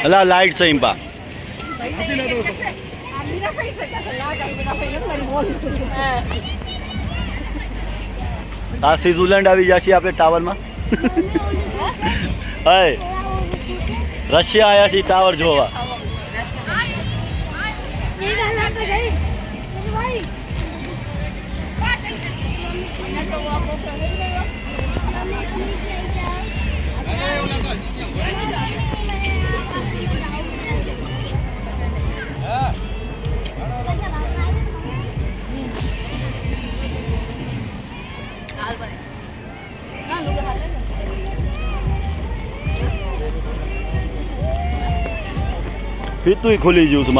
અલા લાઈટ છે ઇમ્પા આ સ્વિટ્ઝરલેન્ડ આવી જશે આપણે ટાવરમાં હય રશિયા આવ્યા છીએ ટાવર જોવા ફીતું ખુલી ગયું છે